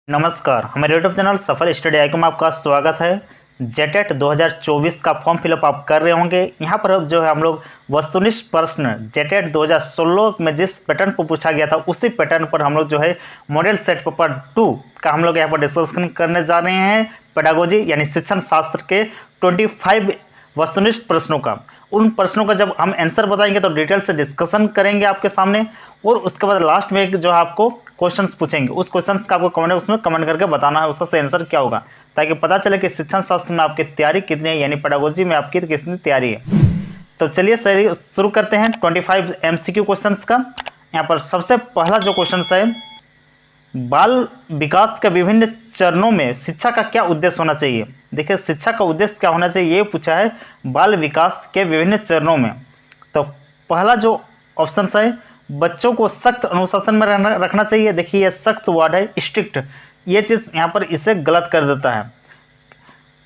नमस्कार, हमारे YouTube channel सफल स्टडी आई में आपका स्वागत है। जेटेट 2024 का फॉर्म फिलअप आप कर रहे होंगे। यहाँ पर अब जो है हम लोग वस्तुनिष्ठ प्रश्न जेटेट 2016 में जिस पैटर्न पर पूछा गया था उसी पैटर्न पर हम लोग जो है मॉडल सेट पेपर 2 का हम लोग यहाँ पर डिस्कशन करने जा रहे हैं। पेडागोजी यानी शिक्षण शास्त्र के 25 वस्तुनिष्ठ प्रश्नों का। उन प्रश्नों का जब हम आंसर बताएंगे तो डिटेल से डिस्कशन करेंगे आपके सामने, और उसके बाद लास्ट में एक जो है आपको क्वेश्चंस पूछेंगे। उस क्वेश्चंस का आपको कमेंट बॉक्स में कमेंट करके बताना है उसका सही आंसर क्या होगा, ताकि पता चले कि शिक्षण शास्त्र में आपकी तैयारी कितनी है, यानी पेडागोजी में आपकी कितनी तैयारी है। तो चलिए शुरू करते हैं 25 MCQ क्वेश्चंस का। यहाँ पर सबसे पहला जो क्वेश्चन है, बाल विकास के विभिन्न चरणों में शिक्षा का क्या उद्देश्य होना चाहिए। देखिए, शिक्षा का उद्देश्य क्या होना चाहिए ये पूछा है, बाल विकास के विभिन्न चरणों में। तो पहला जो ऑप्शन है, बच्चों को सख्त अनुशासन में रखना चाहिए। देखिए, ये सख्त वर्ड है, स्ट्रिक्ट, ये चीज़ यहाँ पर इसे गलत कर देता है।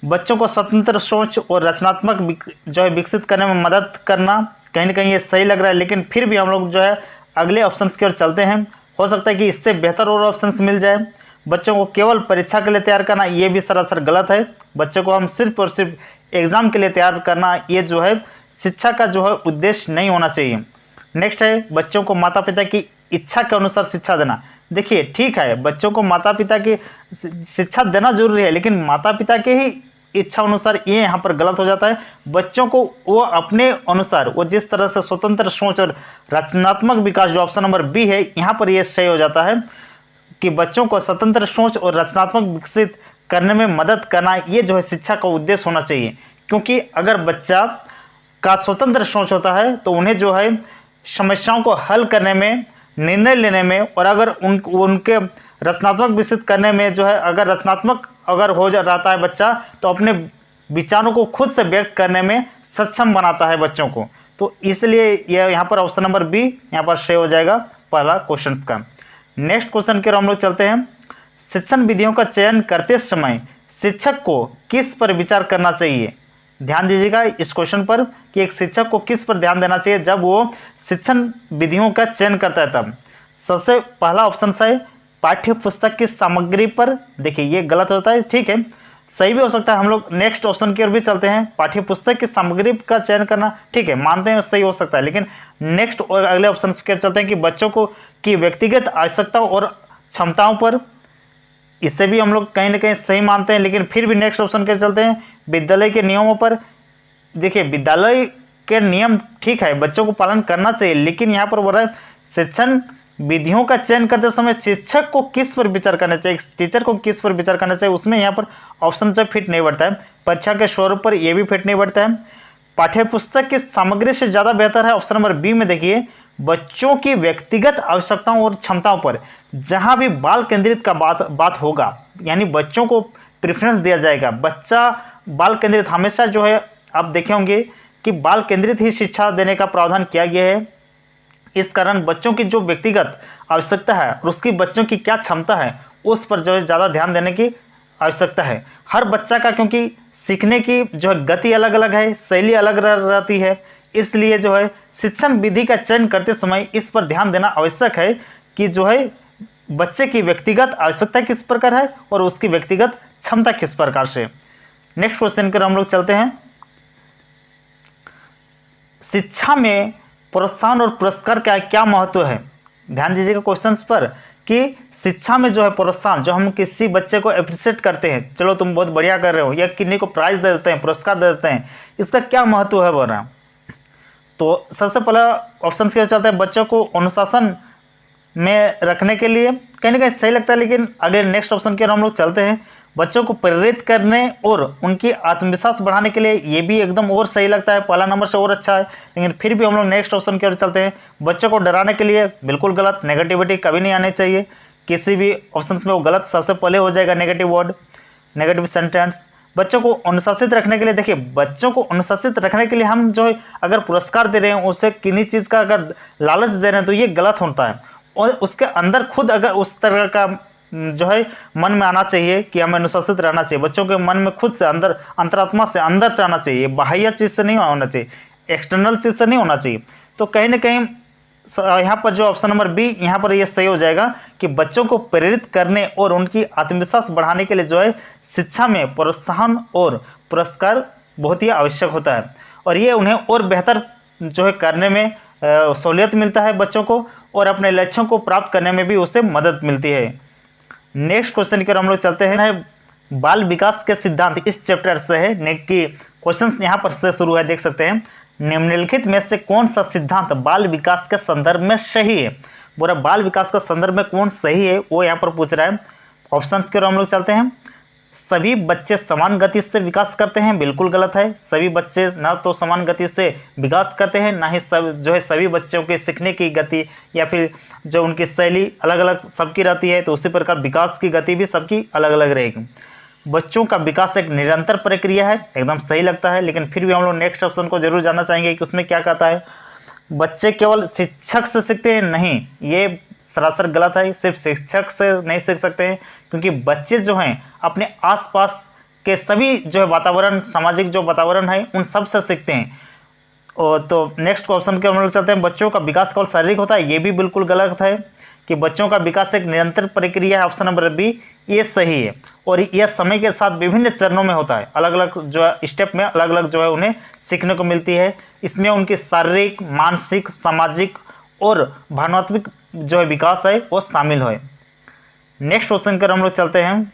बच्चों को स्वतंत्र सोच और रचनात्मक जो है विकसित करने में मदद करना, कहीं ना कहीं ये सही लग रहा है, लेकिन फिर भी हम लोग जो है अगले ऑप्शन की ओर चलते हैं। हो सकता है कि इससे बेहतर और ऑप्शंस मिल जाए। बच्चों को केवल परीक्षा के लिए तैयार करना, ये भी सरासर गलत है। बच्चों को हम सिर्फ और सिर्फ एग्ज़ाम के लिए तैयार करना, ये जो है शिक्षा का जो है उद्देश्य नहीं होना चाहिए। नेक्स्ट है, बच्चों को माता पिता की इच्छा के अनुसार शिक्षा देना। देखिए, ठीक है, बच्चों को माता पिता की शिक्षा देना जरूरी है, लेकिन माता पिता के ही इच्छा अनुसार ये यहाँ पर गलत हो जाता है। बच्चों को वो अपने अनुसार, वो जिस तरह से स्वतंत्र सोच और रचनात्मक विकास, जो ऑप्शन नंबर बी है, यहाँ पर ये सही हो जाता है कि बच्चों को स्वतंत्र सोच और रचनात्मक विकसित करने में मदद करना, ये जो है शिक्षा का उद्देश्य होना चाहिए। क्योंकि अगर बच्चा का स्वतंत्र सोच होता है तो उन्हें जो है समस्याओं को हल करने में, निर्णय लेने में, और अगर उनके रचनात्मक विकसित करने में जो है, अगर रचनात्मक अगर हो जाता है बच्चा, तो अपने विचारों को खुद से व्यक्त करने में सक्षम बनाता है बच्चों को। तो इसलिए यह यहाँ पर ऑप्शन नंबर बी यहाँ पर सही हो जाएगा पहला क्वेश्चन का। नेक्स्ट क्वेश्चन की ओर हम लोग चलते हैं। शिक्षण विधियों का चयन करते समय शिक्षक को किस पर विचार करना चाहिए। ध्यान दीजिएगा इस क्वेश्चन पर कि एक शिक्षक को किस पर ध्यान देना चाहिए जब वो शिक्षण विधियों का चयन करता है। तब सबसे पहला ऑप्शन है पाठ्य पुस्तक की सामग्री पर। देखिए, ये गलत होता है, ठीक है, सही भी हो सकता है। हम लोग नेक्स्ट ऑप्शन की ओर भी चलते हैं। पाठ्य पुस्तक की सामग्री का चयन करना, ठीक है, मानते हैं सही हो सकता है, लेकिन नेक्स्ट और अगले ऑप्शन की ओर चलते हैं कि बच्चों को की व्यक्तिगत आवश्यकताओं और क्षमताओं पर। इससे भी हम लोग कहीं ना कहीं सही मानते हैं, लेकिन फिर भी नेक्स्ट ऑप्शन के चलते हैं विद्यालय के नियमों पर। देखिए, विद्यालय के नियम ठीक है, बच्चों को पालन करना चाहिए, लेकिन यहाँ पर बोल रहा है शिक्षण विधियों का चयन करते समय शिक्षक को किस पर विचार करना चाहिए, टीचर को किस पर विचार करना चाहिए, उसमें यहाँ पर ऑप्शन से फिट नहीं बैठता है। परीक्षा के स्वरूप पर यह भी फिट नहीं बैठता है। पाठ्य पुस्तक की सामग्री से ज़्यादा बेहतर है ऑप्शन नंबर बी में। देखिए, बच्चों की व्यक्तिगत आवश्यकताओं और क्षमताओं पर जहाँ भी बाल केंद्रित का बात होगा, यानी बच्चों को प्रेफरेंस दिया जाएगा। बच्चा बाल केंद्रित हमेशा जो है, आप देखे होंगे कि बाल केंद्रित ही शिक्षा देने का प्रावधान किया गया है। इस कारण बच्चों की जो व्यक्तिगत आवश्यकता है और उसकी बच्चों की क्या क्षमता है, उस पर जो है ज़्यादा ध्यान देने की आवश्यकता है। हर बच्चा का क्योंकि सीखने की जो है गति अलग अलग है, शैली अलग रहती है, इसलिए जो है शिक्षण विधि का चयन करते समय इस पर ध्यान देना आवश्यक है कि जो है बच्चे की व्यक्तिगत आवश्यकता किस प्रकार है और उसकी व्यक्तिगत क्षमता किस प्रकार से। नेक्स्ट क्वेश्चन की हम लोग चलते हैं। शिक्षा में प्रोत्साहन और पुरस्कार का क्या महत्व है। ध्यान दीजिएगा क्वेश्चंस पर कि शिक्षा में जो है प्रोत्साहन, जो हम किसी बच्चे को अप्रिशिएट करते हैं, चलो तुम बहुत बढ़िया कर रहे हो, या किन्हीं को प्राइज दे देते हैं, पुरस्कार दे देते हैं, इसका क्या महत्व है बोल रहा। तो सबसे पहला ऑप्शन के चलते हैं बच्चों को अनुशासन में रखने के लिए, कहीं ना कहीं सही लगता है, लेकिन अगले नेक्स्ट ऑप्शन की ओर हम लोग चलते हैं। बच्चों को प्रेरित करने और उनकी आत्मविश्वास बढ़ाने के लिए, ये भी एकदम और सही लगता है, पहला नंबर से और अच्छा है, लेकिन फिर भी हम लोग नेक्स्ट ऑप्शन की ओर चलते हैं। बच्चों को डराने के लिए, बिल्कुल गलत, नेगेटिविटी कभी नहीं आनी चाहिए किसी भी ऑप्शन में, वो गलत सबसे पहले हो जाएगा, नेगेटिव वर्ड, नेगेटिव सेंटेंस। बच्चों को अनुशासित रखने के लिए, देखिए बच्चों को अनुशासित रखने के लिए हम जो है अगर पुरस्कार दे रहे हैं, उसे किन्हीं चीज़ का अगर लालच दे रहे हैं तो ये गलत होता है, और उसके अंदर खुद अगर उस तरह का जो है मन में आना चाहिए कि हमें अनुशासित रहना चाहिए। बच्चों के मन में खुद से अंदर, अंतरात्मा से अंदर से आना चाहिए, बाह्य चीज़ से नहीं होना चाहिए, एक्सटर्नल चीज़ से नहीं होना चाहिए। तो कहीं ना कहीं यहाँ पर जो ऑप्शन नंबर बी यहाँ पर ये सही हो जाएगा कि बच्चों को प्रेरित करने और उनकी आत्मविश्वास बढ़ाने के लिए जो है शिक्षा में प्रोत्साहन और पुरस्कार बहुत ही आवश्यक होता है, और ये उन्हें और बेहतर जो है करने में सहूलियत मिलता है बच्चों को, और अपने लक्ष्यों को प्राप्त करने में भी उससे मदद मिलती है। नेक्स्ट क्वेश्चन की ओर हम लोग चलते हैं। बाल विकास के सिद्धांत इस चैप्टर से है, नेट की क्वेश्चन यहाँ पर से शुरू है, देख सकते हैं। निम्नलिखित में से कौन सा सिद्धांत बाल विकास के संदर्भ में सही है? बोला बाल विकास के संदर्भ में कौन सही है वो यहाँ पर पूछ रहा है। ऑप्शंस की ओर हम लोग चलते हैं। सभी बच्चे समान गति से विकास करते हैं, बिल्कुल गलत है। सभी बच्चे ना तो समान गति से विकास करते हैं, ना ही सब जो है सभी बच्चों के सीखने की गति या फिर जो उनकी शैली अलग अलग सबकी रहती है, तो उसी प्रकार विकास की गति भी सबकी अलग अलग रहेगी। बच्चों का विकास एक निरंतर प्रक्रिया है, एकदम सही लगता है, लेकिन फिर भी हम लोग नेक्स्ट ऑप्शन को जरूर जानना चाहेंगे कि उसमें क्या कहता है। बच्चे केवल शिक्षक से सीखते हैं, नहीं, ये सरासर गलत है। सिर्फ शिक्षक से नहीं सीख सकते हैं, क्योंकि बच्चे जो हैं अपने आसपास के सभी जो है वातावरण, सामाजिक जो वातावरण है उन सब से सीखते हैं। और तो नेक्स्ट क्वेश्चन के हम लोग चलते हैं। बच्चों का विकास केवल शारीरिक होता है, ये भी बिल्कुल गलत है कि बच्चों का विकास एक निरंतर प्रक्रिया है। ऑप्शन नंबर बी ये सही है, और यह समय के साथ विभिन्न चरणों में होता है, अलग अलग जो है स्टेप में अलग अलग जो है उन्हें सीखने को मिलती है। इसमें उनकी शारीरिक, मानसिक, सामाजिक और भावनात्मक जो है विकास है वो शामिल है। नेक्स्ट क्वेश्चन पर हम लोग चलते हैं।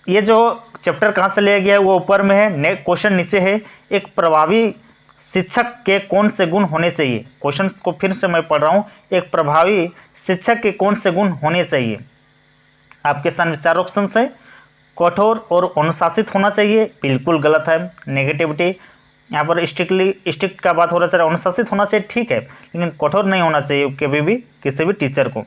ये जो चैप्टर कहाँ से लिया गया है वो ऊपर में है, क्वेश्चन नीचे है। एक प्रभावी शिक्षक के कौन से गुण होने चाहिए? क्वेश्चन को फिर से मैं पढ़ रहा हूँ। एक प्रभावी शिक्षक के कौन से गुण होने चाहिए? आपके सामने चार ऑप्शन है। कठोर और अनुशासित होना चाहिए, बिल्कुल गलत है, नेगेटिविटी। यहाँ पर स्ट्रिक्ट का बात हो रहा है, अनुशासित होना चाहिए, ठीक है, लेकिन कठोर नहीं होना चाहिए कभी भी किसी भी टीचर को।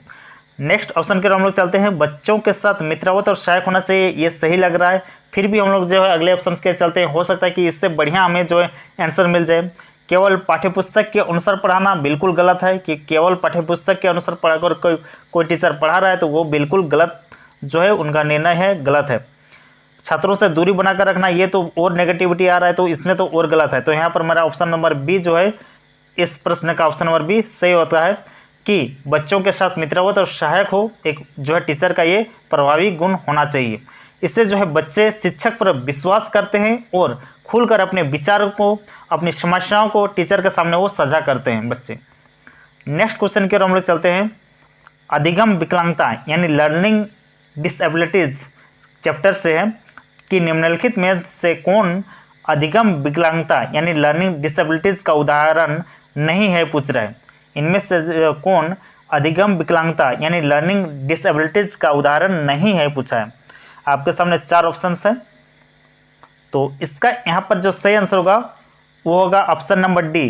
नेक्स्ट ऑप्शन के हम लोग चलते हैं। बच्चों के साथ मित्रवत और सहायक होना चाहिए, ये सही लग रहा है। फिर भी हम लोग जो है अगले ऑप्शन के चलते हैं, हो सकता है कि इससे बढ़िया हमें जो है आंसर मिल जाए। केवल पाठ्यपुस्तक के अनुसार पढ़ाना, बिल्कुल गलत है कि केवल पाठ्यपुस्तक के अनुसार पढ़ाकर कोई टीचर पढ़ा रहा है तो वो बिल्कुल गलत जो है उनका निर्णय है, गलत है। छात्रों से दूरी बनाकर रखना, ये तो और नेगेटिविटी आ रहा है, तो इसमें तो और गलत है। तो यहाँ पर मेरा ऑप्शन नंबर बी जो है, इस प्रश्न का ऑप्शन नंबर बी सही होता है कि बच्चों के साथ मित्रवत और सहायक हो, एक जो है टीचर का ये प्रभावी गुण होना चाहिए। इससे जो है बच्चे शिक्षक पर विश्वास करते हैं और खुलकर अपने विचारों को, अपनी समस्याओं को टीचर के सामने वो साझा करते हैं बच्चे। नेक्स्ट क्वेश्चन की ओर हम लोग चलते हैं। अधिगम विकलांगता यानी लर्निंग डिसेबिलिटीज चैप्टर से है कि निम्नलिखित में से कौन अधिगम विकलांगता यानी लर्निंग डिसेबिलिटीज का उदाहरण नहीं है, पूछ रहा है। इनमें से कौन अधिगम विकलांगता यानी लर्निंग डिसेबिलिटीज का उदाहरण नहीं है, पूछा है। आपके सामने चार ऑप्शंस हैं, तो इसका यहाँ पर जो सही आंसर होगा वो होगा ऑप्शन नंबर डी,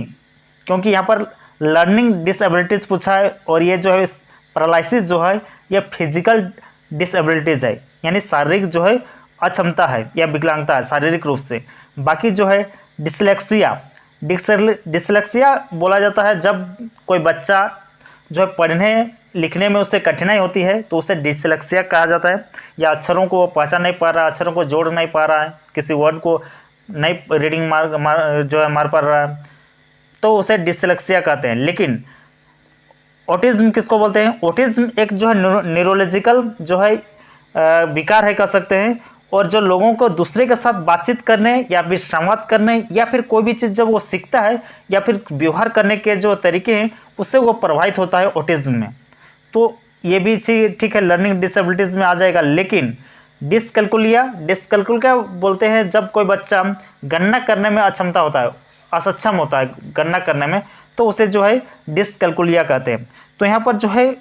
क्योंकि यहाँ पर लर्निंग डिसेबिलिटीज पूछा है, और ये जो है पैरालिसिस जो है ये फिजिकल डिसेबिलिटीज है, यानी शारीरिक जो है अक्षमता है या विकलांगता है शारीरिक रूप से। बाकी जो है डिसलेक्सिया बोला जाता है जब कोई बच्चा जो है पढ़ने लिखने में उससे कठिनाई होती है तो उसे डिसलेक्सिया कहा जाता है, या अक्षरों को वो पहचान नहीं पा रहा, अक्षरों को जोड़ नहीं पा रहा है, किसी वर्ड को नहीं रीडिंग मार पा रहा है, तो उसे डिसलेक्सिया कहते हैं। लेकिन ऑटिज्म किसको बोलते हैं? ऑटिज्म एक जो है न्यूरोलॉजिकल जो है विकार है कह सकते हैं, और जो लोगों को दूसरे के साथ बातचीत करने या फिर संवाद करने या फिर कोई भी चीज़ जब वो सीखता है या फिर व्यवहार करने के जो तरीके हैं उससे वो प्रभावित होता है ऑटिज्म में। तो ये भी ठीक है, लर्निंग डिसेबिलिटीज़ में आ जाएगा। लेकिन डिसकैल्कुलिया बोलते हैं जब कोई बच्चा गणना करने में अक्षमता होता है, असक्षम होता है गणना करने में, तो उसे जो है डिसकैल्कुलिया कहते हैं। तो यहाँ पर जो है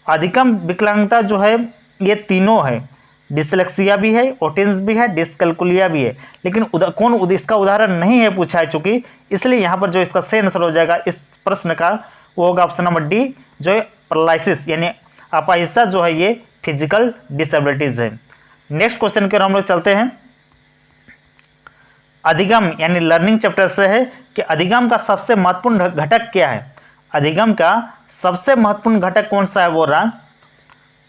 अधिगम विकलांगता जो है ये तीनों है, डिसलेक्सिया भी है, ऑटिज्म भी है, डिसकैल्कुलिया भी है, लेकिन कौन इसका उदाहरण नहीं है पूछा है चूंकि, इसलिए यहाँ पर जो इसका सही आंसर हो जाएगा इस प्रश्न का वो होगा ऑप्शन नंबर डी, जो है पैरालिसिस यानी अपाहिजता जो है ये फिजिकल डिसेबिलिटीज है। नेक्स्ट क्वेश्चन की ओर हम लोग चलते हैं। अधिगम यानी लर्निंग चैप्टर से है कि अधिगम का सबसे महत्वपूर्ण घटक क्या है? अधिगम का सबसे महत्वपूर्ण घटक कौन सा है बोल रहा है,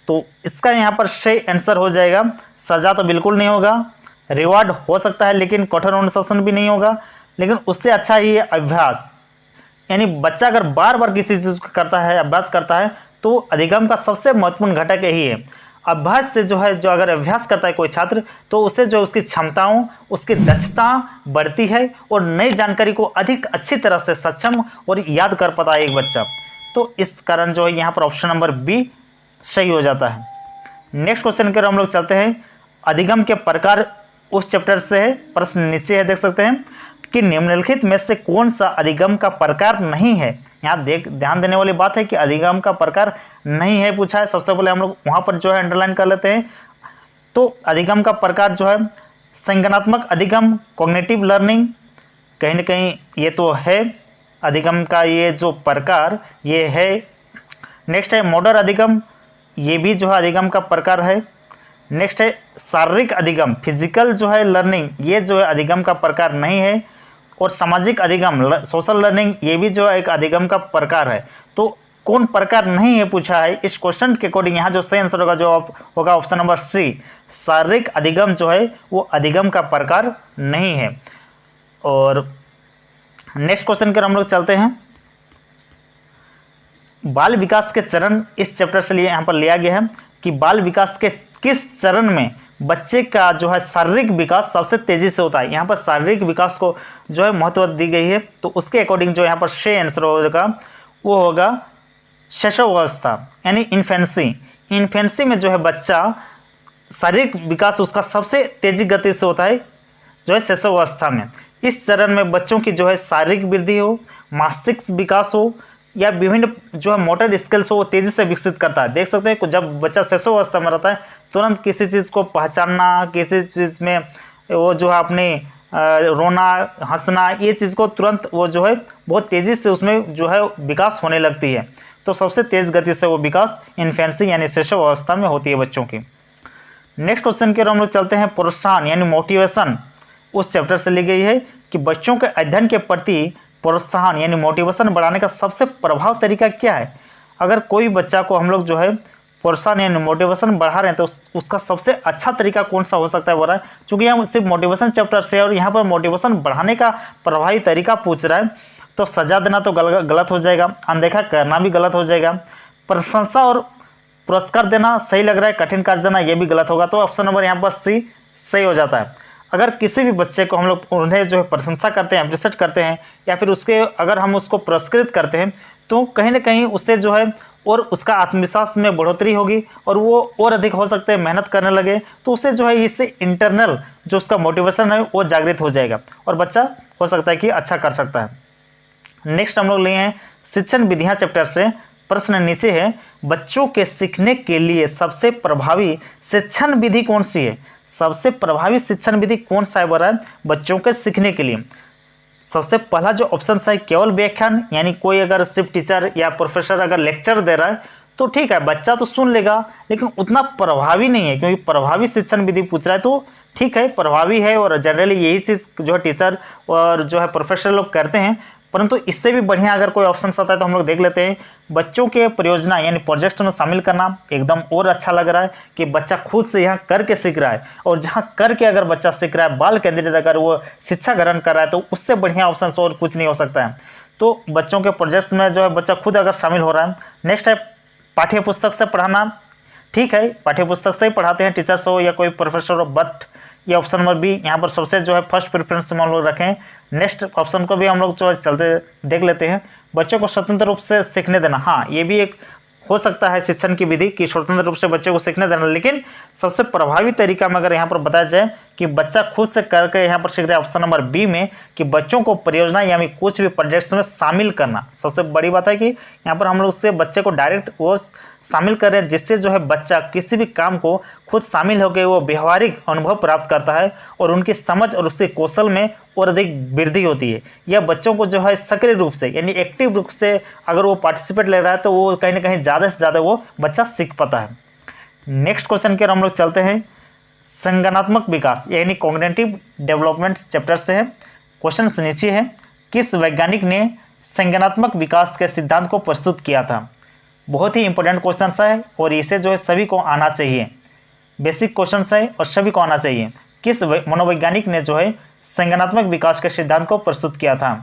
तो इसका यहाँ पर सही आंसर हो जाएगा सजा तो बिल्कुल नहीं होगा, रिवार्ड हो सकता है लेकिन कठोर अनुशासन भी नहीं होगा, लेकिन उससे अच्छा ही है अभ्यास, यानी बच्चा अगर बार बार किसी चीज़ को करता है, अभ्यास करता है, तो अधिगम का सबसे महत्वपूर्ण घटक यही है। अभ्यास से जो है, जो अगर अभ्यास करता है कोई छात्र, तो उससे जो उसकी क्षमताओं, उसकी दक्षता बढ़ती है और नई जानकारी को अधिक अच्छी तरह से सक्षम और याद कर पाता है एक बच्चा। तो इस कारण जो है यहाँ पर ऑप्शन नंबर बी सही हो जाता है। नेक्स्ट क्वेश्चन की ओर हम लोग चलते हैं। अधिगम के प्रकार उस चैप्टर से है, प्रश्न नीचे है, देख सकते हैं कि निम्नलिखित में से कौन सा अधिगम का प्रकार नहीं है। यहाँ ध्यान देने वाली बात है कि अधिगम का प्रकार नहीं है पूछा है। सबसे पहले हम लोग वहाँ पर जो है अंडरलाइन कर लेते हैं। तो अधिगम का प्रकार जो है संज्ञानात्मक अधिगम, कॉग्निटिव लर्निंग, कहीं ना कहीं ये तो है अधिगम का ये जो प्रकार ये है। नेक्स्ट है मॉडर्न अधिगम, ये भी जो है अधिगम का प्रकार है। नेक्स्ट है शारीरिक अधिगम, फिजिकल जो है लर्निंग, ये जो है अधिगम का प्रकार नहीं है। और सामाजिक अधिगम, सोशल लर्निंग, ये भी जो है एक अधिगम का प्रकार है। तो कौन प्रकार नहीं है पूछा है। इस क्वेश्चन के अकॉर्डिंग यहाँ जो सही आंसर होगा जो होगा ऑप्शन नंबर सी, शारीरिक अधिगम जो है वो अधिगम का प्रकार नहीं है। और नेक्स्ट क्वेश्चन की ओर हम लोग चलते हैं। बाल विकास के चरण इस चैप्टर से लिए यहाँ पर लिया गया है कि बाल विकास के किस चरण में बच्चे का जो है शारीरिक विकास सबसे तेजी से होता है। यहाँ पर शारीरिक विकास को जो है महत्व दी गई है। तो उसके अकॉर्डिंग जो यहाँ पर सही आंसर होगा वो होगा शैशवावस्था, यानी इन्फेंसी। इन्फेंसी में जो है बच्चा शारीरिक विकास उसका सबसे तेजी गति से होता है जो है शैशवावस्था में। इस चरण में बच्चों की जो है शारीरिक वृद्धि हो, मस्तिष्क विकास हो या विभिन्न जो है मोटर स्किल्स हो वो तेजी से विकसित करता है। देख सकते हैं जब बच्चा शैशवावस्था में रहता है तुरंत किसी चीज़ को पहचानना, किसी चीज़ में वो जो है अपने रोना, हंसना, ये चीज़ को तुरंत वो जो है बहुत तेज़ी से उसमें जो है विकास होने लगती है। तो सबसे तेज़ गति से वो विकास इन्फेंसी यानी शैशवावस्था में होती है बच्चों की। नेक्स्ट क्वेश्चन की ओर हम लोग चलते हैं। प्रोत्साहन यानी मोटिवेशन उस चैप्टर से ली गई है कि बच्चों के अध्ययन के प्रति प्रोत्साहन यानी मोटिवेशन बढ़ाने का सबसे प्रभावी तरीका क्या है। अगर कोई बच्चा को हम लोग जो है प्रोत्साहन यानी मोटिवेशन बढ़ा रहे हैं तो उसका सबसे अच्छा तरीका कौन सा हो सकता है बोल रहा है। चूँकि हम सिर्फ मोटिवेशन चैप्टर से और यहाँ पर मोटिवेशन बढ़ाने का प्रभावी तरीका पूछ रहा है, तो सजा देना तो गलत हो जाएगा, अनदेखा करना भी गलत हो जाएगा, प्रशंसा और पुरस्कार देना सही लग रहा है, कठिन कार्य देना ये भी गलत होगा। तो ऑप्शन नंबर यहाँ पर सी सही हो जाता है। अगर किसी भी बच्चे को हम लोग उन्हें जो है प्रशंसा करते हैं, अप्रिशिएट करते हैं या फिर उसके अगर हम उसको पुरस्कृत करते हैं तो कहीं ना कहीं उससे जो है और उसका आत्मविश्वास में बढ़ोतरी होगी और वो और अधिक हो सकते हैं मेहनत करने लगे। तो उससे जो है इससे इंटरनल जो उसका मोटिवेशन है वो जागृत हो जाएगा और बच्चा हो सकता है कि अच्छा कर सकता है। नेक्स्ट हम लोग लिए हैं शिक्षण विधियाँ चैप्टर से। प्रश्न नीचे है, बच्चों के सीखने के लिए सबसे प्रभावी शिक्षण विधि कौन सी है। सबसे प्रभावी शिक्षण विधि कौन सा है बोल रहा है बच्चों के सीखने के लिए। सबसे पहला जो ऑप्शन है केवल व्याख्यान, यानी कोई अगर सिर्फ टीचर या प्रोफेसर अगर लेक्चर दे रहा है तो ठीक है बच्चा तो सुन लेगा, लेकिन उतना प्रभावी नहीं है। क्योंकि प्रभावी शिक्षण विधि पूछ रहा है तो ठीक है प्रभावी है और जनरली यही चीज़ जो है टीचर और जो है प्रोफेसर लोग करते हैं। परंतु इससे भी बढ़िया अगर कोई ऑप्शन आता है तो हम लोग देख लेते हैं। बच्चों के परियोजना यानी प्रोजेक्ट में शामिल करना एकदम और अच्छा लग रहा है कि बच्चा खुद से यहाँ करके सीख रहा है। और जहाँ करके अगर बच्चा सीख रहा है, बाल केंद्रित अगर वो शिक्षा ग्रहण कर रहा है तो उससे बढ़िया ऑप्शन और कुछ नहीं हो सकता है। तो बच्चों के प्रोजेक्ट्स में जो है बच्चा खुद अगर शामिल हो रहा है। नेक्स्ट है पाठ्य पुस्तक से पढ़ाना। ठीक है पाठ्य पुस्तक से ही पढ़ाते हैं टीचर्स हो या कोई प्रोफेसर हो, बट ये ऑप्शन नंबर बी यहाँ पर सबसे जो है फर्स्ट प्रेफरेंस में हम लोग रखें। नेक्स्ट ऑप्शन को भी हम लोग जो चलते देख लेते हैं। बच्चों को स्वतंत्र रूप से सीखने देना, हाँ ये भी एक हो सकता है शिक्षण की विधि कि स्वतंत्र रूप से बच्चे को सीखने देना। लेकिन सबसे प्रभावी तरीका में अगर यहाँ पर बताया जाए कि बच्चा खुद से करके यहाँ पर सीख रहा है ऑप्शन नंबर बी में कि बच्चों को परियोजना यानी कुछ भी प्रोजेक्ट्स में शामिल करना। सबसे बड़ी बात है कि यहाँ पर हम लोग उससे बच्चे को डायरेक्ट वो शामिल कर रहे हैं जिससे जो है बच्चा किसी भी काम को खुद शामिल होकर वो व्यवहारिक अनुभव प्राप्त करता है और उनकी समझ और उसके कौशल में और अधिक वृद्धि होती है। यह बच्चों को जो है सक्रिय रूप से यानी एक्टिव रूप से अगर वो पार्टिसिपेट ले रहा है तो वो कहीं ना कहीं ज़्यादा से ज़्यादा वो बच्चा सीख पाता है। नेक्स्ट क्वेश्चन की ओर हम लोग चलते हैं। संज्ञानात्मक विकास यानी कॉग्निटिव डेवलपमेंट चैप्टर से है। क्वेश्चन नीचे है, किस वैज्ञानिक ने संज्ञानात्मक विकास के सिद्धांत को प्रस्तुत किया था। बहुत ही इंपॉर्टेंट क्वेश्चन है और इसे जो है सभी को आना चाहिए। बेसिक क्वेश्चन है और सभी को आना चाहिए। किस मनोवैज्ञानिक ने जो है संज्ञानात्मक विकास के सिद्धांत को प्रस्तुत किया था।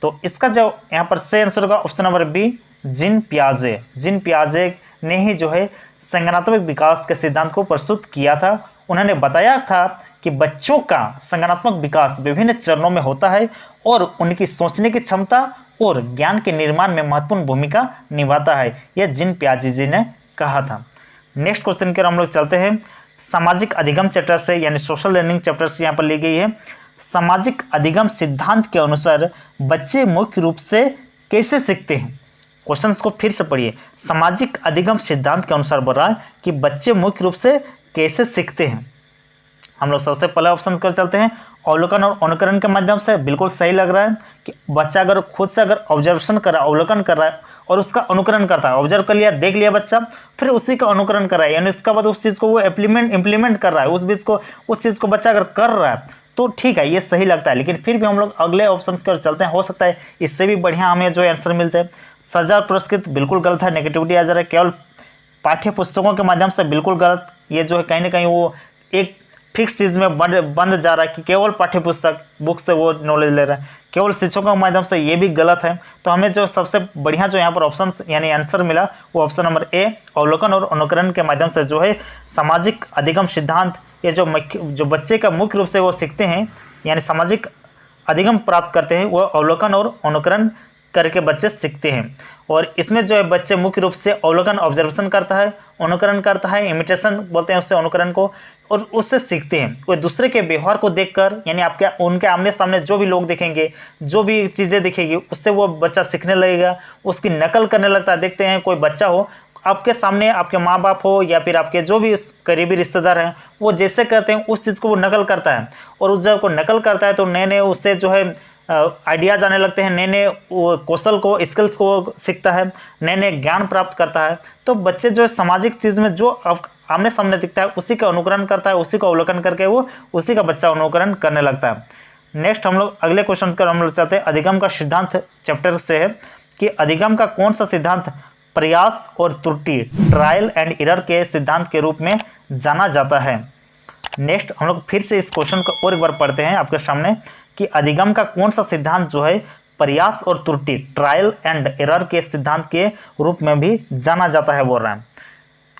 तो इसका जो यहाँ पर सही आंसर होगा ऑप्शन नंबर बी, जीन पियाजे। जीन पियाजे ने ही जो है संज्ञानात्मक विकास के सिद्धांत को प्रस्तुत किया था। उन्होंने बताया था कि बच्चों का संज्ञानात्मक विकास विभिन्न चरणों में होता है और उनकी सोचने की क्षमता और ज्ञान के निर्माण में महत्वपूर्ण भूमिका निभाता है, यह जीन पियाजे जी ने कहा था। नेक्स्ट क्वेश्चन की ओर हम लोग चलते हैं। सामाजिक अधिगम चैप्टर से यानी सोशल लर्निंग चैप्टर से यहाँ पर ली गई है। सामाजिक अधिगम सिद्धांत के अनुसार बच्चे मुख्य रूप से कैसे सीखते हैं? क्वेश्चन को फिर से पढ़िए। सामाजिक अधिगम सिद्धांत के अनुसार बोल रहा है कि बच्चे मुख्य रूप से कैसे सीखते हैं। हम लोग सबसे पहले ऑप्शन कर चलते हैं, अवलोकन और अनुकरण के माध्यम से। बिल्कुल सही लग रहा है कि बच्चा अगर खुद से अगर ऑब्जर्वेशन कर रहा है, अवलोकन कर रहा है और उसका अनुकरण करता है, ऑब्जर्व कर लिया, देख लिया बच्चा, फिर उसी का अनुकरण कर रहा है, यानी उसके बाद उस चीज़ को वो इम्प्लीमेंट कर रहा है, उस चीज़ को बच्चा अगर कर रहा है तो ठीक है, ये सही लगता है। लेकिन फिर भी हम लोग अगले ऑप्शन की ओर चलते हैं, हो सकता है इससे भी बढ़िया हमें जो आंसर मिल जाए। सजा पुरस्कृत बिल्कुल गलत है, नेगेटिविटी आ जा रहा है। केवल पाठ्य पुस्तकों के माध्यम से बिल्कुल गलत, ये जो है कहीं ना कहीं वो एक फिक्स चीज़ में बंद जा रहा है कि केवल पाठ्य पुस्तक बुक से वो नॉलेज ले रहा है, केवल शिक्षकों के माध्यम से, ये भी गलत है। तो हमें जो सबसे बढ़िया जो यहाँ पर ऑप्शन यानी आंसर मिला वो ऑप्शन नंबर ए, अवलोकन और अनुकरण के माध्यम से जो है सामाजिक अधिगम सिद्धांत, ये जो बच्चे का मुख्य रूप से वो सीखते हैं यानी सामाजिक अधिगम प्राप्त करते हैं, वो अवलोकन और अनुकरण करके बच्चे सीखते हैं। और इसमें जो है बच्चे मुख्य रूप से अवलोकन ऑब्जर्वेशन करता है, अनुकरण करता है, इमिटेशन बोलते हैं उससे अनुकरण को, और उससे सीखते हैं। वो दूसरे के व्यवहार को देखकर, यानी उनके आमने सामने जो भी लोग देखेंगे, जो भी चीज़ें दिखेगी, उससे वो बच्चा सीखने लगेगा, उसकी नकल करने लगता है। देखते हैं कोई बच्चा हो आपके सामने, आपके माँ बाप हो या फिर आपके जो भी करीबी रिश्तेदार हैं, वो जैसे करते हैं उस चीज़ को वो नकल करता है, और उस जब को नकल करता है तो नए नए उससे जो है आइडियाज़ आने लगते हैं, नए नए कौशल को, स्किल्स को सीखता है, नए नए ज्ञान प्राप्त करता है। तो बच्चे जो है सामाजिक चीज़ में जो आमने सामने दिखता है उसी का अनुकरण करता है, उसी को अवलोकन करके वो उसी का बच्चा अनुकरण करने लगता है। नेक्स्ट हम लोग अगले क्वेश्चन पर हम लोग चाहते हैं, अधिगम का सिद्धांत चैप्टर से है कि अधिगम का कौन सा सिद्धांत प्रयास और त्रुटि, ट्रायल एंड एरर के सिद्धांत के रूप में जाना जाता है। नेक्स्ट हम लोग फिर से इस क्वेश्चन को और एक बार पढ़ते हैं आपके सामने कि अधिगम का कौन सा सिद्धांत जो है प्रयास और त्रुटि, ट्रायल एंड एरर के सिद्धांत के रूप में भी जाना जाता है बोल रहा है।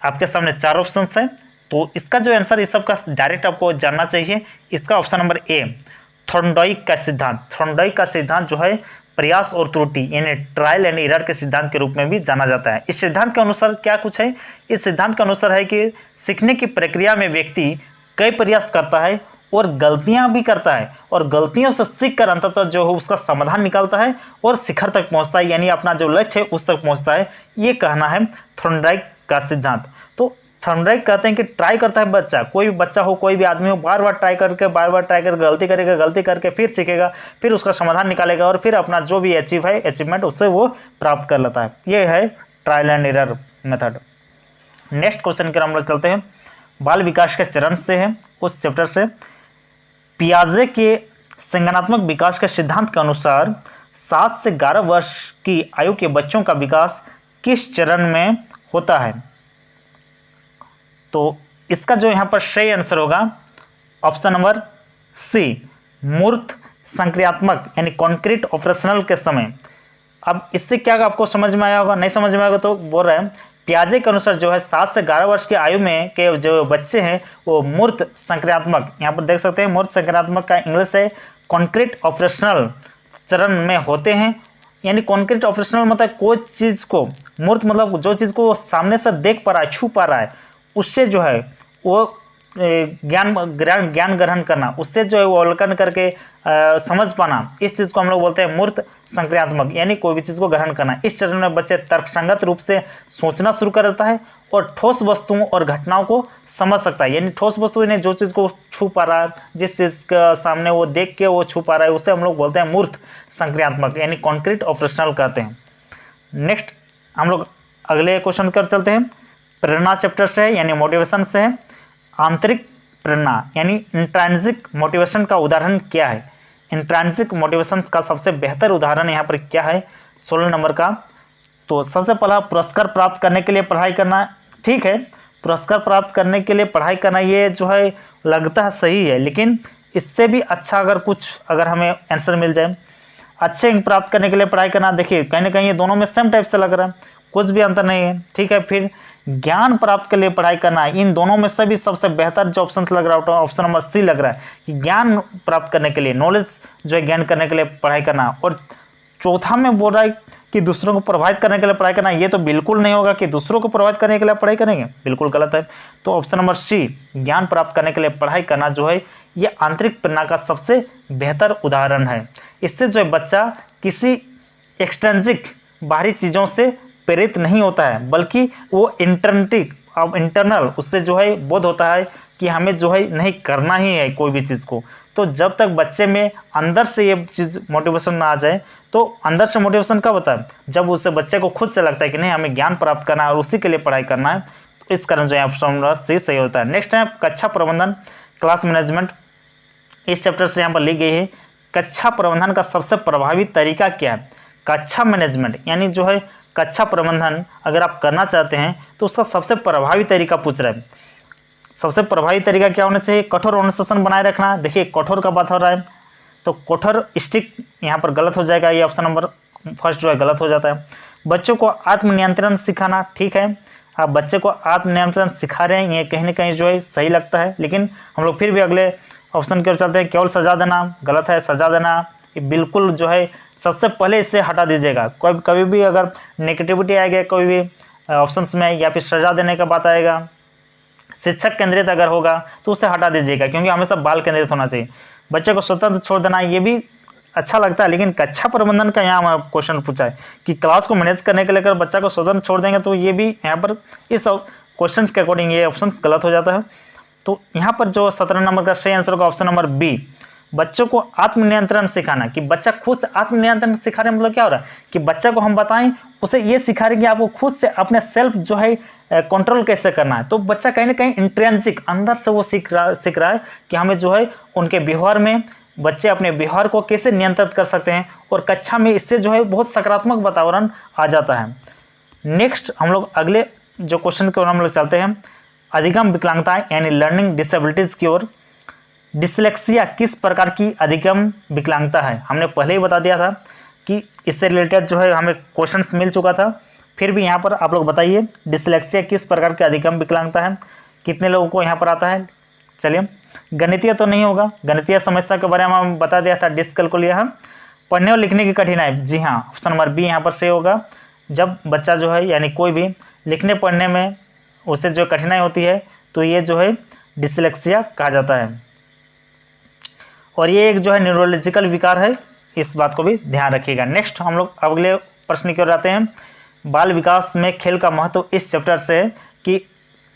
आपके सामने 4 ऑप्शन है, तो इसका जो आंसर इस सब का डायरेक्ट आपको जानना चाहिए। इसका ऑप्शन नंबर ए, थॉर्नडाइक का सिद्धांत। थॉर्नडाइक का सिद्धांत जो है प्रयास और त्रुटि यानी ट्रायल एंड एरर के सिद्धांत के रूप में भी जाना जाता है। इस सिद्धांत के अनुसार क्या कुछ है, इस सिद्धांत के अनुसार है कि सीखने की प्रक्रिया में व्यक्ति कई प्रयास करता है और गलतियां भी करता है, और गलतियों से सीखकर अंततः जो है उसका समाधान निकालता है और शिखर तक पहुंचता है, यानी अपना जो लक्ष्य है उस तक पहुंचता है। ये कहना है थॉर्नडाइक का सिद्धांत। तो थॉर्नडाइक कहते हैं कि ट्राई करता है बच्चा, कोई भी बच्चा हो, कोई भी आदमी हो, बार बार ट्राई करके गलती करेगा, गलती करके फिर सीखेगा, फिर उसका समाधान निकालेगा और फिर अपना जो भी अचीवमेंट उससे वो प्राप्त कर लेता है। ये है trial and error method. Next question की हम लोग चलते हैं, बाल विकास के चरण से है, उस चैप्टर से। पियाजे के संज्ञानात्मक विकास के सिद्धांत के अनुसार 7 से 11 वर्ष की आयु के बच्चों का विकास किस चरण में होता है? तो इसका जो यहाँ पर सही आंसर होगा ऑप्शन नंबर सी, मूर्त संक्रियात्मक यानी कॉन्क्रीट ऑपरेशनल के समय। अब इससे क्या आपको समझ में आया होगा, नहीं समझ में आएगा तो बोल रहे हैं पियाजे के अनुसार जो है 7 से 11 वर्ष की आयु में के जो बच्चे हैं वो मूर्त संक्रियात्मक, यहाँ पर देख सकते हैं मूर्त संक्रियात्मक का इंग्लिश है कॉन्क्रीट ऑपरेशनल चरण में होते हैं। यानी कॉन्क्रीट ऑपरेशनल मतलब कोई चीज़ को, मूर्त मतलब जो चीज़ को वो सामने से देख पा रहा है, छू पा रहा है, उससे जो है वो ज्ञान ग्रहण करना, उससे जो है वो अवलोकन करके समझ पाना, इस चीज़ को हम लोग बोलते हैं मूर्त संक्रियात्मक, यानी कोई भी चीज़ को ग्रहण करना। इस चरण में बच्चे तर्कसंगत रूप से सोचना शुरू कर देता है और ठोस वस्तुओं और घटनाओं को समझ सकता है। यानी ठोस वस्तु यानी जो चीज़ को छू पा रहा है, जिस चीज़ के सामने वो देख के वो छू पा रहा है, उसे हम लोग बोलते हैं मूर्त संक्रियात्मक यानी कॉन्क्रीट ऑपरेशनल कहते हैं। नेक्स्ट हम लोग अगले क्वेश्चन कर चलते हैं, प्रेरणा चैप्टर से है यानी मोटिवेशन से है। आंतरिक प्रेरणा यानी इंट्रांसिक मोटिवेशन का उदाहरण क्या है? इंट्रांसिक मोटिवेशन का सबसे बेहतर उदाहरण यहाँ पर क्या है 16 नंबर का? तो सबसे पहला पुरस्कार प्राप्त करने के लिए पढ़ाई करना। ठीक है, पुरस्कार प्राप्त करने के लिए पढ़ाई करना ये जो है लगता है सही है, लेकिन इससे भी अच्छा अगर हमें आंसर मिल जाए, अच्छे अंक प्राप्त करने के लिए पढ़ाई करना, देखिए कहीं ना कहीं ये दोनों में सेम टाइप से लग रहा है, कुछ भी अंतर नहीं है, ठीक है। फिर ज्ञान प्राप्त के लिए पढ़ाई करना, इन दोनों में से भी सबसे बेहतर जो ऑप्शन लग रहा है ऑप्शन नंबर सी लग रहा है कि ज्ञान प्राप्त करने के लिए, नॉलेज जो है गेन करने के लिए पढ़ाई करना। और चौथा में बोल रहा है कि दूसरों को प्रभावित करने के लिए पढ़ाई करना, ये तो बिल्कुल नहीं होगा कि दूसरों को प्रभावित करने के लिए पढ़ाई करेंगे, बिल्कुल गलत है। तो ऑप्शन नंबर सी ज्ञान प्राप्त करने के लिए पढ़ाई करना जो है ये आंतरिक प्रेरणा का सबसे बेहतर उदाहरण है। इससे जो है बच्चा किसी एक्सट्रिंसिक बाहरी चीज़ों से प्रेरित नहीं होता है, बल्कि वो इंटरनल उससे जो है बोध होता है कि हमें जो है नहीं करना ही है कोई भी चीज़ को। तो जब तक बच्चे में अंदर से ये चीज़ मोटिवेशन ना आ जाए, तो अंदर से मोटिवेशन कब होता है, जब उससे बच्चे को खुद से लगता है कि नहीं हमें ज्ञान प्राप्त करना है और उसी के लिए पढ़ाई करना है। तो इस कारण जो है ऑप्शन नंबर सी सही होता है। नेक्स्ट है कक्षा प्रबंधन, क्लास मैनेजमेंट। इस चैप्टर से यहाँ पर ली गई है कक्षा प्रबंधन का सबसे प्रभावी तरीका क्या है। कक्षा मैनेजमेंट यानी जो है कक्षा प्रबंधन अगर आप करना चाहते हैं तो उसका सबसे प्रभावी तरीका पूछ रहा है। सबसे प्रभावी तरीका क्या होना चाहिए, कठोर अनुशासन बनाए रखना। देखिए कठोर का बात हो रहा है तो कठोर स्ट्रिक्ट यहाँ पर गलत हो जाएगा, ये ऑप्शन नंबर फर्स्ट जो है गलत हो जाता है। बच्चों को आत्मनियंत्रण सिखाना, ठीक है, आप बच्चे को आत्मनियंत्रण सिखा रहे हैं, ये कहीं ना कहीं जो है सही लगता है, लेकिन हम लोग फिर भी अगले ऑप्शन की ओर चलते हैं। केवल सजा देना गलत है, सजा देना ये बिल्कुल जो है सबसे पहले इससे हटा दीजिएगा। कभी भी अगर नेगेटिविटी आएगा कोई भी ऑप्शंस में या फिर सजा देने का बात आएगा, शिक्षक केंद्रित अगर होगा तो उसे हटा दीजिएगा, क्योंकि हमेशा बाल केंद्रित होना चाहिए। बच्चे को स्वतंत्र छोड़ देना ये भी अच्छा लगता है, लेकिन कक्षा प्रबंधन का यहाँ क्वेश्चन पूछा है कि क्लास को मैनेज करने के लिए अगर बच्चा को स्वतंत्र छोड़ देंगे तो ये भी यहाँ पर इस क्वेश्चन के अकॉर्डिंग ये ऑप्शन गलत हो जाता है। तो यहाँ पर जो 17 नंबर का सही आंसर होगा ऑप्शन नंबर बी, बच्चों को आत्मनियंत्रण सिखाना। कि बच्चा खुद से आत्मनियंत्रण सिखा रहे, मतलब क्या हो रहा है कि बच्चा को हम बताएं उसे ये सिखा रहे कि आपको खुद से अपने सेल्फ जो है कंट्रोल कैसे करना है। तो बच्चा कहीं ना कहीं इंट्रिंसिक अंदर से वो सीख रहा है कि हमें जो है उनके व्यवहार में, बच्चे अपने व्यवहार को कैसे नियंत्रित कर सकते हैं, और कक्षा में इससे जो है बहुत सकारात्मक वातावरण आ जाता है। नेक्स्ट हम लोग अगले जो क्वेश्चन की ओर हम लोग चलते हैं, अधिगम विकलांगता यानी लर्निंग डिसेबिलिटीज़ की ओर। डिसलेक्सिया किस प्रकार की अधिगम विकलांगता है, हमने पहले ही बता दिया था कि इससे रिलेटेड जो है हमें क्वेश्चंस मिल चुका था, फिर भी यहाँ पर आप लोग बताइए डिसलेक्सिया किस प्रकार की अधिगम विकलांगता है, कितने लोगों को यहाँ पर आता है। चलिए गणितीय तो नहीं होगा, गणितीय समस्या के बारे में हम बता दिया था, डिसकैलकुलिया है। पढ़ने और लिखने की कठिनाई, जी हाँ ऑप्शन नंबर बी यहाँ पर सही होगा। जब बच्चा जो है यानी कोई भी लिखने पढ़ने में उसे जो कठिनाई होती है तो ये जो है डिसलेक्सिया कहा जाता है, और ये एक जो है न्यूरोलॉजिकल विकार है, इस बात को भी ध्यान रखिएगा। नेक्स्ट हम लोग अगले प्रश्न की ओर आते हैं। बाल विकास में खेल का महत्व इस चैप्टर से है कि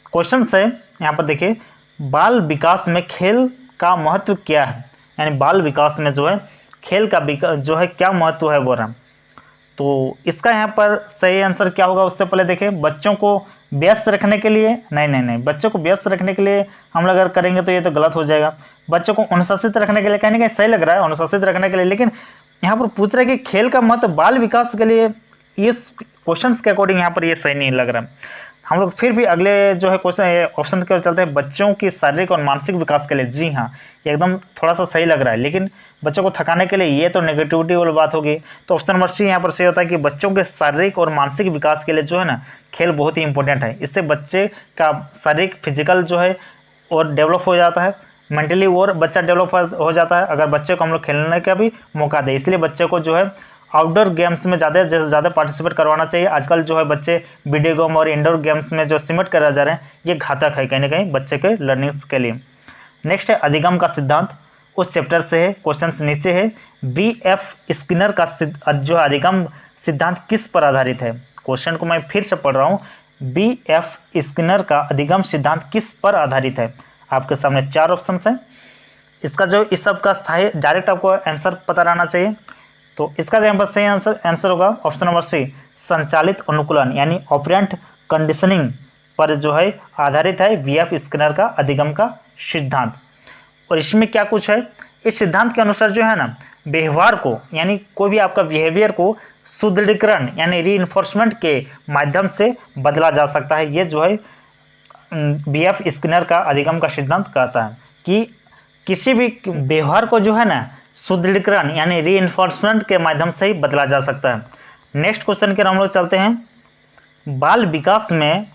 क्वेश्चन से यहाँ पर देखिए बाल विकास में खेल का महत्व क्या है, यानी बाल विकास में जो है खेल का जो है क्या महत्व है बोल रहा। तो इसका यहाँ पर सही आंसर क्या होगा, उससे पहले देखें बच्चों को व्यस्त रखने के लिए, नहीं, बच्चों को व्यस्त रखने के लिए हम लोग अगर करेंगे तो ये तो गलत हो जाएगा। बच्चों को अनुशासित रखने के लिए कहने का सही लग रहा है, अनुशासित रखने के लिए, लेकिन यहाँ पर पूछ रहा है कि खेल का महत्व बाल विकास के लिए, ये क्वेश्चंस के अकॉर्डिंग यहाँ पर ये सही नहीं लग रहा है। हम लोग फिर भी अगले जो है क्वेश्चन ऑप्शन की ओर चलते हैं, बच्चों की शारीरिक और मानसिक विकास के लिए। जी हाँ ये एकदम थोड़ा सा सही लग रहा है, लेकिन बच्चों को थकाने के लिए ये तो नेगेटिविटी वाली बात होगी। तो ऑप्शन नंबर सी यहाँ पर सही होता है कि बच्चों के शारीरिक और मानसिक विकास के लिए जो है ना खेल बहुत ही इंपॉर्टेंट है। इससे बच्चे का शारीरिक फिजिकल जो है और डेवलप हो जाता है, मेंटली और बच्चा डेवलप हो जाता है अगर बच्चे को हम लोग खेलने का भी मौका दें। इसलिए बच्चे को जो है आउटडोर गेम्स में ज़्यादा से ज़्यादा पार्टिसिपेट करवाना चाहिए। आजकल जो है बच्चे वीडियो गेम और इंडोर गेम्स में जो सिमट कर जा रहे हैं, ये घातक है कहीं ना कहीं बच्चे के लर्निंग्स के लिए। नेक्स्ट है अधिगम का सिद्धांत, उस चैप्टर से है, क्वेश्चन नीचे है। B.F. स्किनर का जो अधिगम सिद्धांत किस पर आधारित है। क्वेश्चन को मैं फिर से पढ़ रहा हूँ, B.F. स्किनर का अधिगम सिद्धांत किस पर आधारित है। आपके सामने 4 ऑप्शन हैं, इसका जो इस सब का सही डायरेक्ट आपको आंसर पता रहना चाहिए। तो इसका जो यहाँ पर सही आंसर होगा ऑप्शन नंबर सी, संचालित अनुकूलन यानी ऑपरेंट कंडीशनिंग पर जो है आधारित है B.F. स्किनर का अधिगम का सिद्धांत। और इसमें क्या कुछ है, इस सिद्धांत के अनुसार जो है ना व्यवहार को, यानी कोई भी आपका बिहेवियर को सुदृढ़ीकरण यानी रीइंफोर्समेंट के माध्यम से बदला जा सकता है। ये जो है B.F. स्किनर का अधिगम का सिद्धांत कहता है कि किसी भी व्यवहार को जो है ना सुदृढ़ीकरण यानी रीइंफोर्समेंट के माध्यम से ही बदला जा सकता है। नेक्स्ट क्वेश्चन के हम लोग चलते हैं। बाल विकास में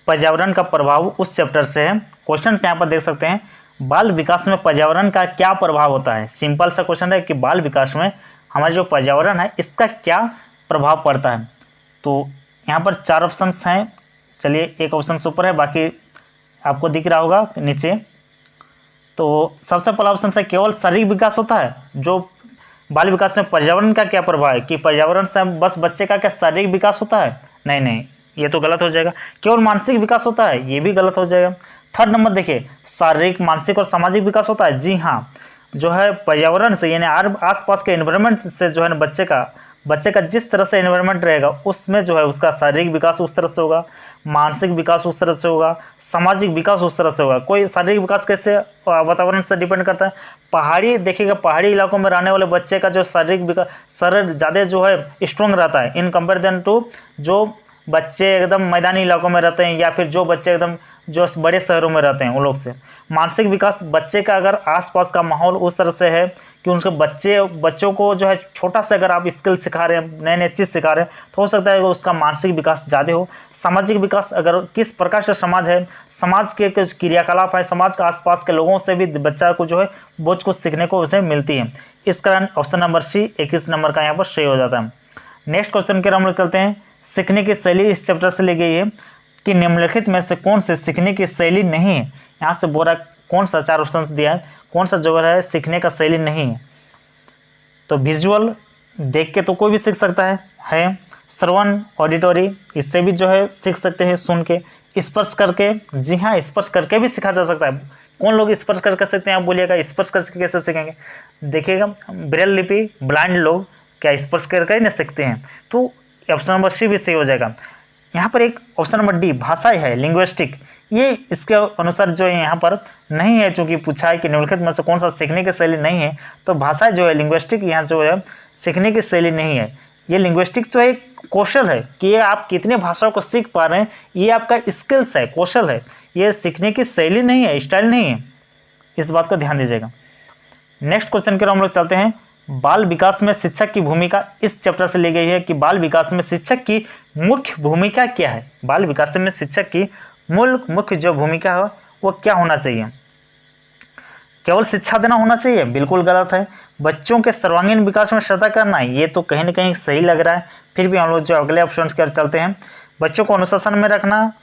पर्यावरण का प्रभाव उस चैप्टर से है। क्वेश्चन यहाँ पर देख सकते हैं, बाल विकास में पर्यावरण का क्या प्रभाव होता है। सिंपल सा क्वेश्चन है कि बाल विकास में हमारा जो पर्यावरण है इसका क्या प्रभाव पड़ता है। तो यहाँ पर 4 ऑप्शंस हैं। चलिए, एक ऑप्शन ऊपर है, बाकी आपको दिख रहा होगा नीचे। तो सबसे पहला ऑप्शन है केवल शारीरिक विकास होता है। जो बाल विकास में पर्यावरण का क्या प्रभाव है कि पर्यावरण से बस बच्चे का क्या शारीरिक विकास होता है? नहीं नहीं, ये तो गलत हो जाएगा। केवल मानसिक विकास होता है, ये भी गलत हो जाएगा। थर्ड नंबर देखिए, शारीरिक, मानसिक और सामाजिक विकास होता है। जी हाँ, जो है पर्यावरण से यानी आसपास के एनवायरनमेंट से जो है ना बच्चे का जिस तरह से एनवायरनमेंट रहेगा उसमें जो है उसका शारीरिक विकास उस तरह से होगा, मानसिक विकास उस तरह से होगा, सामाजिक विकास उस तरह से होगा। कोई शारीरिक विकास कैसे वातावरण से डिपेंड करता है? पहाड़ी देखिएगा, पहाड़ी इलाकों में रहने वाले बच्चे का जो शारीरिक विकास शरीर ज़्यादा जो है स्ट्रॉन्ग रहता है इन कंपेरिजन टू जो बच्चे एकदम मैदानी इलाकों में रहते हैं या फिर जो बच्चे एकदम जो बड़े शहरों में रहते हैं उन लोग से। मानसिक विकास बच्चे का अगर आसपास का माहौल उस तरह से है कि उनके बच्चों को जो है छोटा सा अगर आप स्किल सिखा रहे हैं, नए नए चीज़ सिखा रहे हैं, तो हो सकता है कि उसका मानसिक विकास ज़्यादा हो। सामाजिक विकास अगर किस प्रकार से समाज है, समाज के कुछ क्रियाकलाप है, समाज के आसपास के लोगों से भी बच्चा को जो है बहुत कुछ सीखने को उसे मिलती है। इस कारण ऑप्शन नंबर सी 21 नंबर का यहाँ पर सही हो जाता है। नेक्स्ट क्वेश्चन के हम लोग चलते हैं। सीखने की शैली इस चैप्टर से ली गई है कि निम्नलिखित में से कौन से सीखने की शैली नहीं है। यहाँ से बोला कौन सा 4 ऑप्शन दिया है, कौन सा जो है सीखने का शैली नहीं है। तो विजुअल देख के तो कोई भी सीख सकता है। श्रवण ऑडिटरी, इससे भी जो है सीख सकते हैं सुन के। स्पर्श करके, जी हाँ स्पर्श करके भी सीखा जा सकता है। कौन लोग स्पर्श कर सकते हैं आप बोलिएगा, स्पर्श करके कैसे सीखेंगे? देखिएगा ब्रेल लिपि ब्लाइंड लोग क्या स्पर्श करके नहीं सीखते हैं। तो ऑप्शन नंबर सी भी सही हो जाएगा। यहाँ पर एक ऑप्शन नंबर डी भाषा है, लिंग्विस्टिक, ये इसके अनुसार जो है यहाँ पर नहीं है, चूँकि पूछा है कि निम्नलिखित में से कौन सा सीखने की शैली नहीं है, तो भाषा जो है लिंग्विस्टिक यहाँ जो है सीखने की शैली नहीं है। ये लिंग्विस्टिक जो एक कौशल है कि ये आप कितने भाषाओं को सीख पा रहे हैं, ये आपका स्किल्स है, कौशल है, ये सीखने की शैली नहीं है, स्टाइल नहीं है। इस बात को ध्यान दीजिएगा। नेक्स्ट क्वेश्चन की ओर हम लोग चलते हैं। बाल विकास में शिक्षक की भूमिका इस चैप्टर से ली गई है कि बाल विकास में शिक्षक की मुख्य भूमिका क्या है। बाल विकास में शिक्षक की मुख्य जो भूमिका है वो क्या होना चाहिए? केवल शिक्षा देना होना चाहिए? बिल्कुल गलत है। बच्चों के सर्वांगीण विकास में सहायता करना है, ये तो कहीं ना कहीं सही लग रहा है। फिर भी हम लोग जो अगले ऑप्शन की ओर चलते हैं। बच्चों को अनुशासन में रखना,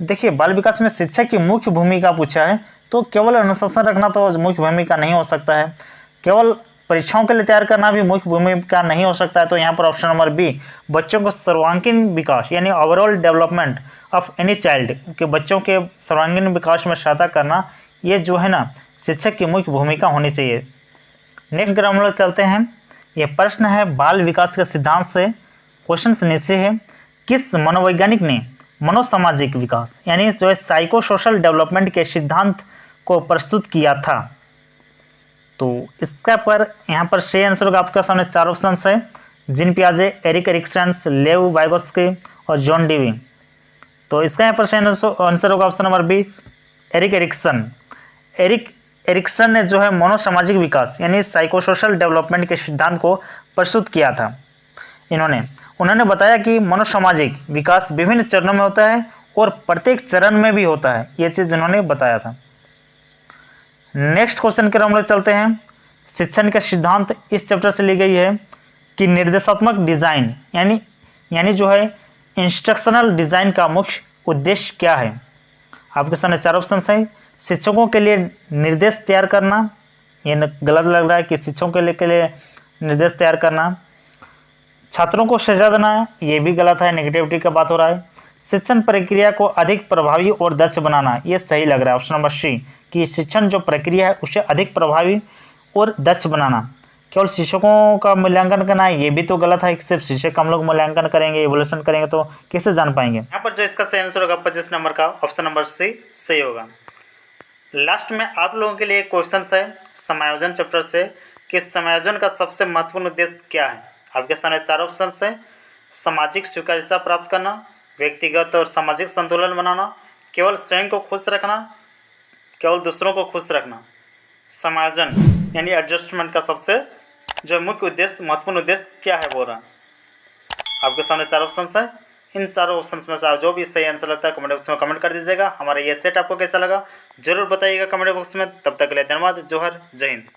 देखिए बाल विकास में शिक्षक की मुख्य भूमिका पूछा है, तो केवल अनुशासन रखना तो मुख्य भूमिका नहीं हो सकता है। केवल परीक्षाओं के लिए तैयार करना भी मुख्य भूमिका नहीं हो सकता है। तो यहाँ पर ऑप्शन नंबर बी, बच्चों को सर्वांगीण विकास यानी overall development of any child, कि बच्चों के सर्वांगीण विकास में सहायता करना, ये जो है ना शिक्षक की मुख्य भूमिका होनी चाहिए। नेक्स्ट ग्राम हम लोग चलते हैं। ये प्रश्न है बाल विकास के सिद्धांत से। क्वेश्चन नीचे है, किस मनोवैज्ञानिक ने मनोसामाजिक विकास यानी जो है साइको सोशल डेवलपमेंट के सिद्धांत को प्रस्तुत किया था? तो इसका पर यहाँ पर सही आंसर होगा आपके सामने 4 ऑप्शन है, जीन पियाजे, एरिक एरिक्सन, लेव वाइगोत्स्की और जॉन डीवी। तो इसका यहाँ पर सही आंसर होगा option number B, Erik Erikson. Erik Erikson ने जो है मनोसामाजिक विकास यानी साइकोसोशल डेवलपमेंट के सिद्धांत को प्रस्तुत किया था। उन्होंने बताया कि मनोसामाजिक विकास विभिन्न चरणों में होता है और प्रत्येक चरण में भी होता है, ये चीज़ इन्होंने बताया था। नेक्स्ट क्वेश्चन की ओर हम लोग चलते हैं। शिक्षण के सिद्धांत इस चैप्टर से ली गई है कि निर्देशात्मक डिजाइन यानी जो है इंस्ट्रक्शनल डिजाइन का मुख्य उद्देश्य क्या है? आपके सामने 4 ऑप्शन है। शिक्षकों के लिए निर्देश तैयार करना, ये गलत लग रहा है कि शिक्षकों के लिए निर्देश तैयार करना। छात्रों को सजा देना, ये भी गलत है, नेगेटिविटी का बात हो रहा है। शिक्षण प्रक्रिया को अधिक प्रभावी और दक्ष बनाना, ये सही लग रहा है ऑप्शन नंबर सी, कि शिक्षण जो प्रक्रिया है उसे अधिक प्रभावी और दक्ष बनाना। केवल शिक्षकों का मूल्यांकन करना है, ये भी तो गलत है कि सिर्फ शिक्षक हम लोग मूल्यांकन करेंगे, एवोल्यूशन करेंगे तो कैसे जान पाएंगे। यहाँ पर जो इसका सही आंसर होगा 25 नंबर का ऑप्शन नंबर सी सही होगा। लास्ट में आप लोगों के लिए क्वेश्चन है समायोजन चैप्टर से कि समायोजन का सबसे महत्वपूर्ण उद्देश्य क्या है। आपके सामने 4 ऑप्शन है। सामाजिक स्वीकार्यता प्राप्त करना, व्यक्तिगत और सामाजिक संतुलन बनाना, केवल स्वयं को खुश रखना, केवल दूसरों को खुश रखना। समायोजन यानी एडजस्टमेंट का सबसे जो मुख्य उद्देश्य, महत्वपूर्ण उद्देश्य क्या है वो रहा। आपके सामने 4 ऑप्शन है, इन चारों ऑप्शन में से आप जो भी सही आंसर लगता है कमेंट बॉक्स में कमेंट कर दीजिएगा। हमारा ये सेट आपको कैसा लगा जरूर बताइएगा कमेंट बॉक्स में। तब तक के लिए धन्यवाद। जोहर, जय हिंद।